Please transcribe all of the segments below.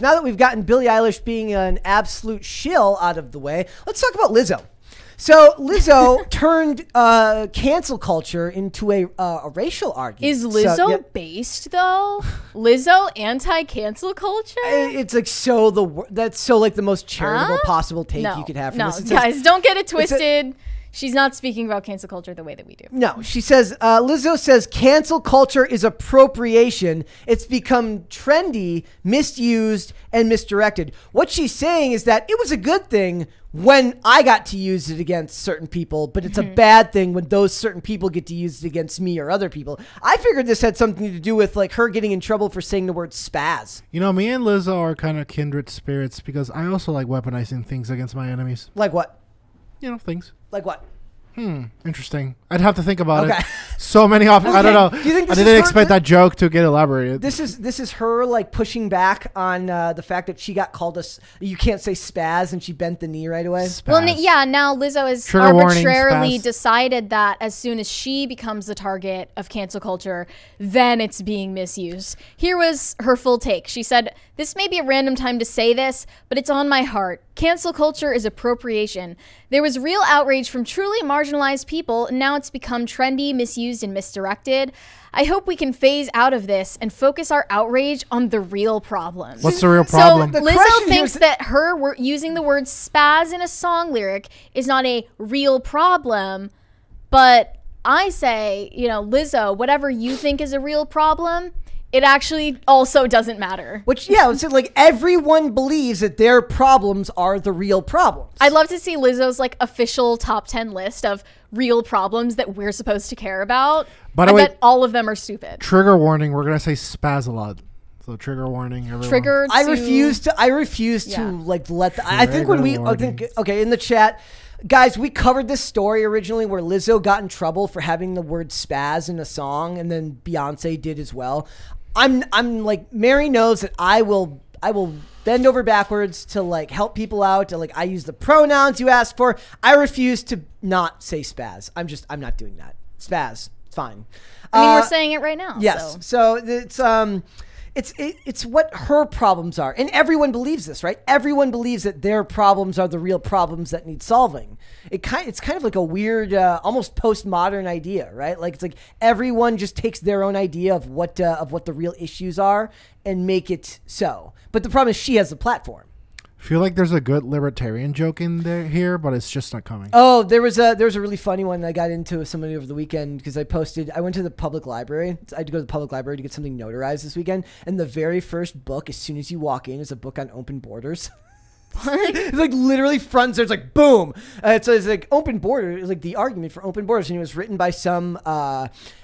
Now that we've gotten Billie Eilish being an absolute shill out of the way, let's talk about Lizzo. So Lizzo turned cancel culture into a racial argument. Is Lizzo based though? Lizzo anti-cancel culture? It's like that's so like the most charitable possible take you could have from this. Guys, don't get it twisted. She's not speaking about cancel culture the way that we do. No, she says, Lizzo says cancel culture is appropriation. It's become trendy, misused, and misdirected. What she's saying is that it was a good thing when I got to use it against certain people, but it's a bad thing when those certain people get to use it against me or other people. I figured this had something to do with like her getting in trouble for saying the word spaz. You know, me and Lizzo are kind of kindred spirits because I also like weaponizing things against my enemies. Like what? You know, things. Like what? Interesting. I'd have to think about it. So many options. I don't know. Do you think I didn't expect that joke to get elaborated. This is her like pushing back on the fact that she got called you can't say spaz, and she bent the knee right away. Spaz. Well, yeah. Now Lizzo has Trigger arbitrarily decided that as soon as she becomes the target of cancel culture, then it's being misused. Here was her full take. She said, "This may be a random time to say this, but it's on my heart. Cancel culture is appropriation. There was real outrage from truly marginalized people, and now it's become trendy, misused, and misdirected. I hope we can phase out of this and focus our outrage on the real problems." What's the real problem? So Lizzo thinks that her using the word spaz in a song lyric is not a real problem, but I say, you know, Lizzo, whatever you think is a real problem, it actually also doesn't matter. Which, yeah, it's like everyone believes that their problems are the real problems. I'd love to see Lizzo's like official top 10 list of real problems that we're supposed to care about. By the way, bet all of them are stupid. Trigger warning, we're going to say spaz a lot. So trigger warning, everyone. I refuse to like let I think when okay, in the chat, guys, we covered this story originally where Lizzo got in trouble for having the word spaz in a song, and then Beyonce did as well. I'm like, Mary knows that I will bend over backwards to like help people out. To like, I use the pronouns you asked for. I refuse to not say spaz. I'm not doing that. Spaz, it's fine. I mean, we're saying it right now. Yes. So it's what her problems are, and everyone believes this, right? Everyone believes that their problems are the real problems that need solving. It's kind of like a weird, almost postmodern idea, right? Like it's like everyone just takes their own idea of what the real issues are and make it so. But the problem is she has the platform. I feel like there's a good libertarian joke in there here, but it's just not coming. Oh, there was a really funny one that I got into with somebody over the weekend because I went to the public library. I had to go to the public library to get something notarized this weekend, and the very first book, as soon as you walk in, is a book on open borders. It's like literally front, there's like boom. So it's like open border. It's like the argument for open borders, and it was written by some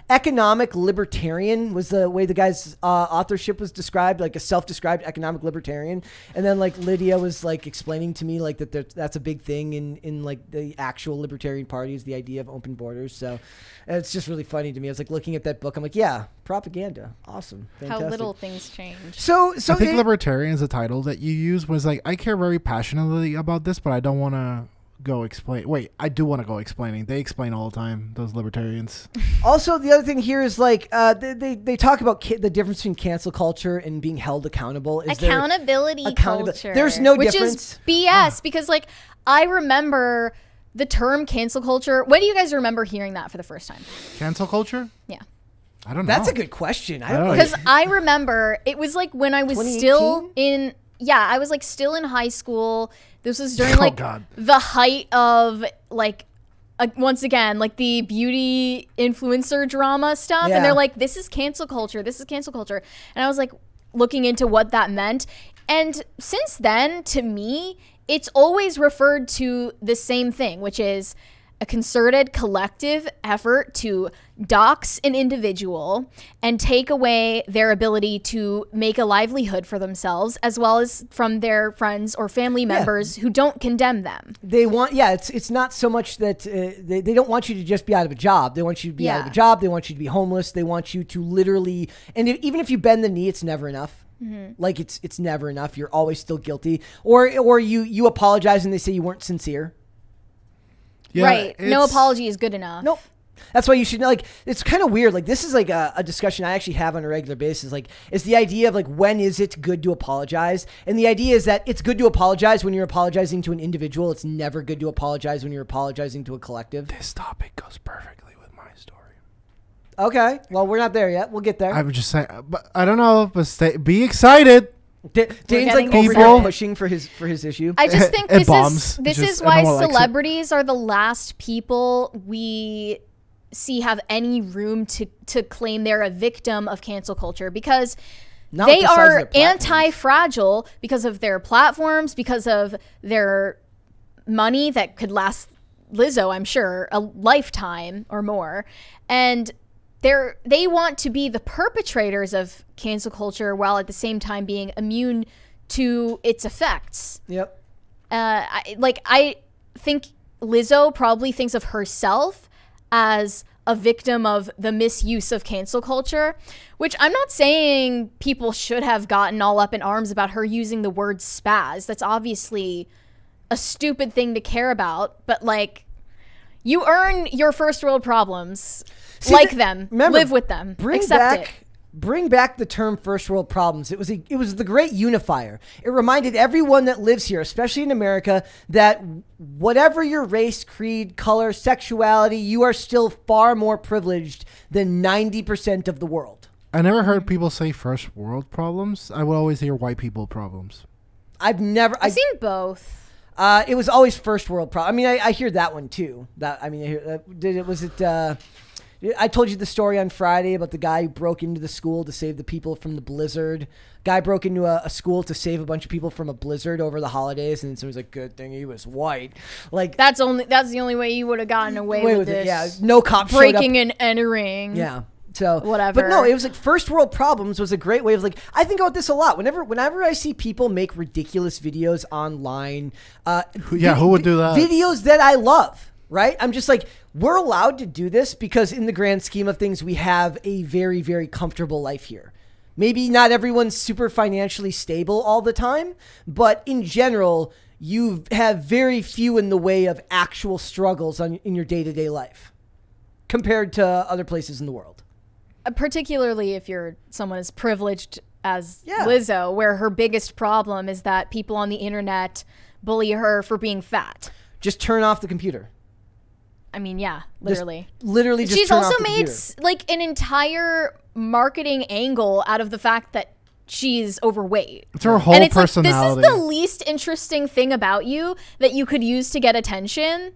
economic libertarian was the way the guy's authorship was described, like a self-described economic libertarian. And then like Lydia was like explaining to me like that's a big thing in like the actual libertarian party is the idea of open borders. So it's just really funny to me. I was like looking at that book. I'm like, yeah, propaganda. Awesome. Fantastic. How little things change. So I think libertarian is a title that you use was like, I care very passionately about this, but I don't want to go explain. Wait, I do want to go explaining. They explain all the time, those libertarians. Also, the other thing here is like they talk about the difference between cancel culture and being held accountable. Accountability culture. There's no difference. Which is BS because like I remember the term cancel culture. When do you guys remember hearing that for the first time? Cancel culture? Yeah. I don't know. That's a good question. I don't know. Because I remember it was like when I was still in I was like still in high school. This was during like the height of like once again like the beauty influencer drama stuff, and they're like, this is cancel culture. This is cancel culture, and I was like looking into what that meant, and since then to me it's always referred to the same thing, which is a concerted collective effort to dox an individual and take away their ability to make a livelihood for themselves, as well as from their friends or family members who don't condemn them. They want, it's not so much that they don't want you to just be out of a job. They want you to be out of a job. They want you to be homeless. They want you to literally, and even if you bend the knee, it's never enough. Like it's never enough. You're always still guilty. Or you apologize and they say you weren't sincere. Yeah, right. No apology is good enough. Nope. That's why you should know, like, it's kind of weird. Like, this is like a discussion I actually have on a regular basis. Like, is the idea of like, when is it good to apologize? And the idea is that it's good to apologize when you're apologizing to an individual. It's never good to apologize when you're apologizing to a collective. This topic goes perfectly with my story. Okay. Well, we're not there yet. We'll get there. I would just say, but I don't know, but be excited. Dane's like over here pushing for his issue. I just think this is why celebrities are the last people we see have any room to claim they're a victim of cancel culture, because they are anti-fragile because of their platforms, because of their money that could last Lizzo, I'm sure, a lifetime or more. And they want to be the perpetrators of cancel culture while at the same time being immune to its effects. Yep. I think Lizzo probably thinks of herself as a victim of the misuse of cancel culture, which I'm not saying people should have gotten all up in arms about her using the word spaz. That's obviously a stupid thing to care about, but like, you earn your first world problems. Remember, live with them, accept it. Bring back the term first world problems. It was the great unifier. It reminded everyone that lives here, especially in America, that whatever your race, creed, color, sexuality, you are still far more privileged than 90% of the world. I never heard people say first world problems. I would always hear white people problems. I've seen both. It was always first world problem. I mean, I hear that one too. I told you the story on Friday about the guy who broke into the school to save the people from the blizzard. Guy broke into a school to save a bunch of people from a blizzard over the holidays, and someone's like, "Good thing he was white." Like that's the only way you would have gotten away with this. Yeah, no cop breaking and entering. Yeah. So whatever. But no, it was like first world problems was a great way of like, I think about this a lot. Whenever I see people make ridiculous videos online, who would do that? Videos that I love. Right? I'm just like, we're allowed to do this because in the grand scheme of things, we have a very, very comfortable life here. Maybe not everyone's super financially stable all the time, but in general, you have very few in the way of actual struggles in your day-to-day life compared to other places in the world. Particularly if you're someone as privileged as Lizzo, where her biggest problem is that people on the internet bully her for being fat. Just turn off the computer. I mean, yeah, literally. Just she's turn also off the made computer. like an entire marketing angle out of the fact that she's overweight. It's her whole personality. Like, this is the least interesting thing about you that you could use to get attention,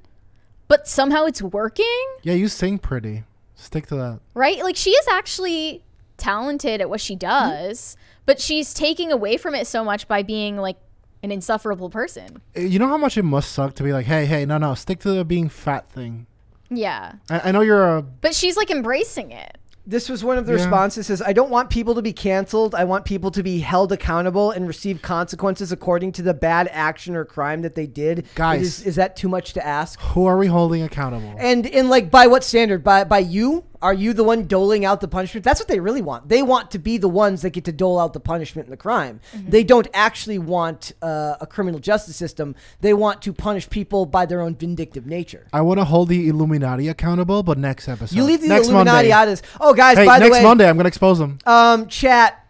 but somehow it's working. Yeah, you sing pretty. Stick to that. Right? Like, she is actually talented at what she does, but she's taking away from it so much by being like an insufferable person. You know how much it must suck to be like, hey, no, stick to the being fat thing. Yeah. I know you're But she's like embracing it. This was one of the responses. Says, I don't want people to be canceled. I want people to be held accountable and receive consequences according to the bad action or crime that they did. Guys. Is that too much to ask? Who are we holding accountable? And like, by what standard? By you? Are you the one doling out the punishment? That's what they really want. They want to be the ones that get to dole out the punishment and the crime. Mm-hmm. They don't actually want a criminal justice system. They want to punish people by their own vindictive nature. I want to hold the Illuminati accountable, but next episode. You leave the next Illuminati Monday. out of this. Oh, guys, hey, by the way. next Monday, I'm going to expose them. Chat.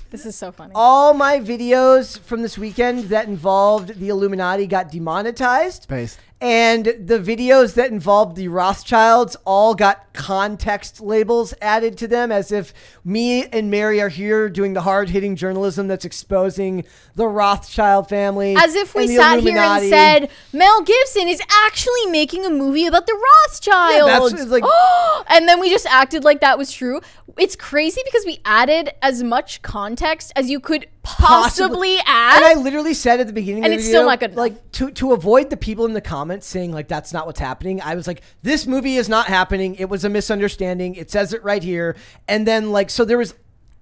This is so funny. All my videos from this weekend that involved the Illuminati got demonetized. Based. And the videos that involved the Rothschilds all got context labels added to them, as if me and Mary are here doing the hard-hitting journalism that's exposing the Rothschild family. As if we sat here and said, Mel Gibson is actually making a movie about the Rothschilds. Yeah, that's like, and then we just acted like that was true. It's crazy because we added as much context as you could possibly add. And I literally said at the beginning of the video, it's still not good enough. Like, to avoid the people in the comments saying like that's not what's happening, I was like, this movie is not happening. It was a misunderstanding. It says it right here. And then like, so there was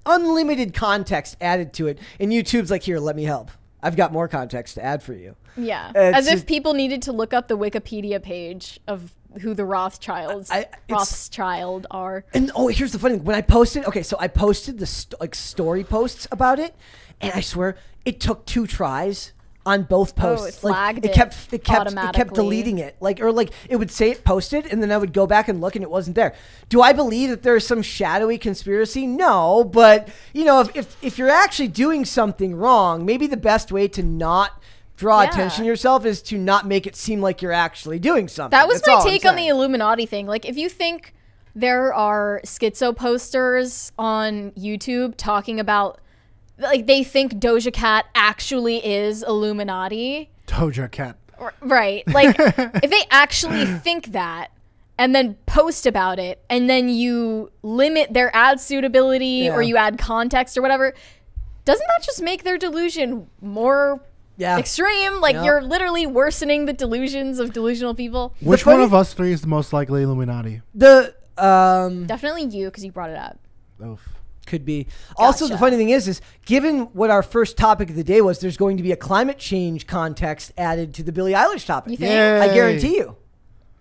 unlimited context added to it. And YouTube's like, here, let me help. I've got more context to add for you. Yeah. As if people needed to look up the Wikipedia page of who the Rothschilds are. And here's the funny thing. When I posted, so I posted the story posts about it, and I swear it took 2 tries on both posts. it flagged it kept automatically. deleting it. It would say it posted, and then I would go back and look, and it wasn't there. Do I believe that there's some shadowy conspiracy? No, but if you're actually doing something wrong, maybe the best way to not draw attention to yourself is to not make it seem like you're actually doing something. That was my take on the Illuminati thing. Like, if you think there are schizo posters on YouTube talking about, like, they think Doja Cat actually is Illuminati. Doja Cat. Right. Like, if they actually think that and then post about it, and then you limit their ad suitability or you add context or whatever, doesn't that just make their delusion more extreme? Like, you're literally worsening the delusions of delusional people. Which one of us three is the most likely Illuminati? Definitely you, because you brought it up. Oof. Could be. Also, the funny thing is given what our first topic of the day was, there's going to be a climate change context added to the Billie Eilish topic. You think? I guarantee you.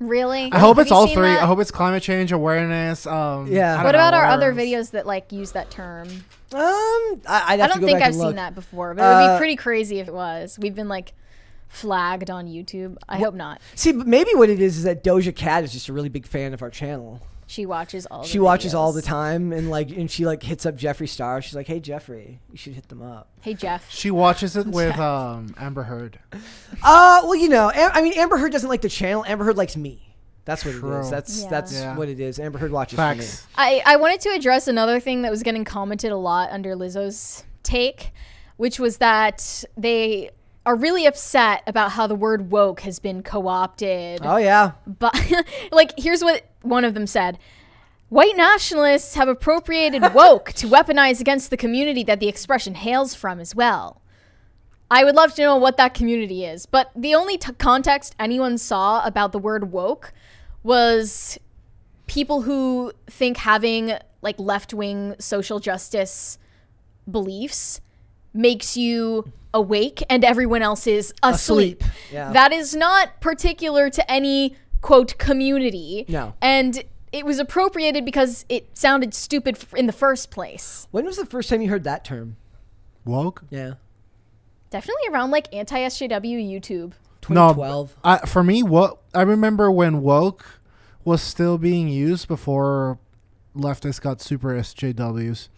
Really? I hope it's all three. I hope it's climate change, awareness. What about our other videos that like use that term? I don't think I've seen that before, but it would be pretty crazy if it was. We've been like flagged on YouTube. I hope not. See, but maybe what it is that Doja Cat is just a really big fan of our channel. She watches all. She watches all the time, and she like hits up Jeffree Star. She's like, "Hey Jeffree, you should hit them up." Hey Jeff. She watches it with Amber Heard. Well, I mean, Amber Heard doesn't like the channel. Amber Heard likes me. That's what it is. That's what it is. Amber Heard watches for me. I wanted to address another thing that was getting commented a lot under Lizzo's take, which was that they are really upset about how the word woke has been co-opted. Oh, yeah. But like, here's what one of them said. White nationalists have appropriated woke to weaponize against the community that the expression hails from as well. I would love to know what that community is, but the only context anyone saw about the word woke was people who think having like left-wing social justice beliefs makes you awake and everyone else is asleep. Yeah. That is not particular to any, quote, community. No. And it was appropriated because it sounded stupid in the first place. When was the first time you heard that term? Woke? Yeah. Definitely around like anti-SJW YouTube. 2012. No, for me, I remember when woke was still being used before leftists got super SJWs.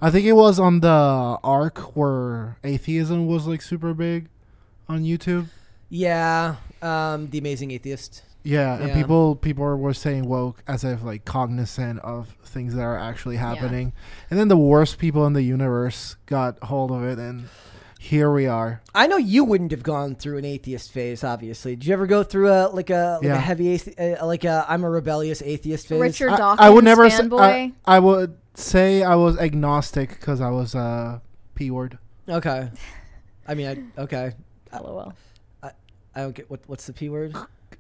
I think it was on the arc where atheism was like super big on YouTube. Yeah, The Amazing Atheist. Yeah, and people were saying woke as if like cognizant of things that are actually happening. And then the worst people in the universe got hold of it, and here we are. I know you wouldn't have gone through an atheist phase, obviously. Did you ever go through a heavy I'm a rebellious atheist phase? Richard Dawkins I would never fanboy? I would say I was agnostic because I was P word. Okay. I mean, okay. LOL. I don't get what's the P word?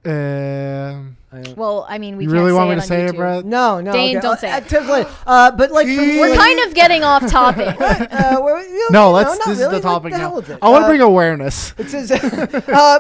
Well, I mean, we you can't really say want me it to on say YouTube. it, Brett? No, Dane, don't say it. But like, We're kind of getting off topic. This is the topic now. I want to bring awareness. It says,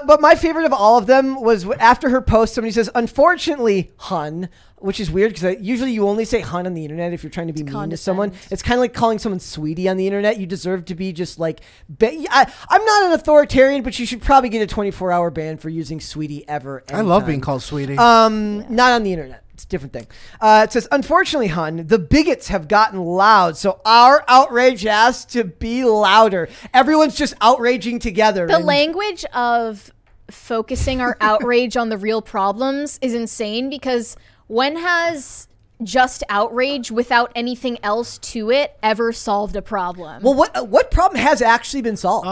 but my favorite of all of them was after her post, somebody says, "Unfortunately, hun," which is weird because usually you only say hun on the internet if you're trying to be mean to someone. It's kind of like calling someone sweetie on the internet. You deserve to be just like, I'm not an authoritarian, but you should probably get a 24-hour ban for using sweetie ever. Anytime. I love being called sweetie. Not on the internet. It's a different thing. It says, unfortunately, hun, the bigots have gotten loud, so our outrage has to be louder. Everyone's just outraging together. The language of focusing our outrage on the real problems is insane, because when has just outrage without anything else to it ever solved a problem? Well, what problem has actually been solved?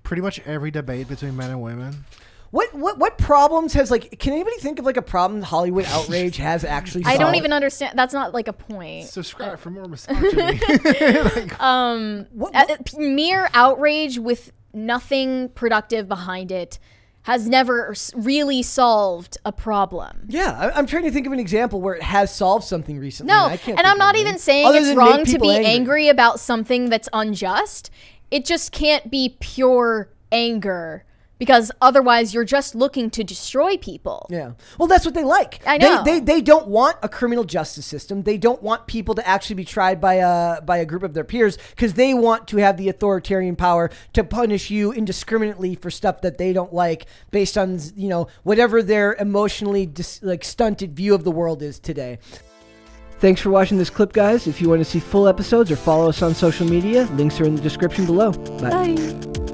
Pretty much every debate between men and women. What problems has, like, can anybody think of like a problem Hollywood outrage has actually solved? I don't even understand. That's not like a point. Subscribe for more misogyny. Mere outrage with nothing productive behind it has never really solved a problem. Yeah, I'm trying to think of an example where it has solved something recently. No, I can't and I'm not even saying it's wrong to be angry about something that's unjust. It just can't be pure anger because otherwise you're just looking to destroy people. Yeah. Well, that's what they like. I know. They don't want a criminal justice system. They don't want people to actually be tried by a group of their peers, because they want to have the authoritarian power to punish you indiscriminately for stuff that they don't like, based on, you know, whatever their emotionally stunted view of the world is today. Thanks for watching this clip, guys. If you want to see full episodes or follow us on social media, links are in the description below. Bye. Bye.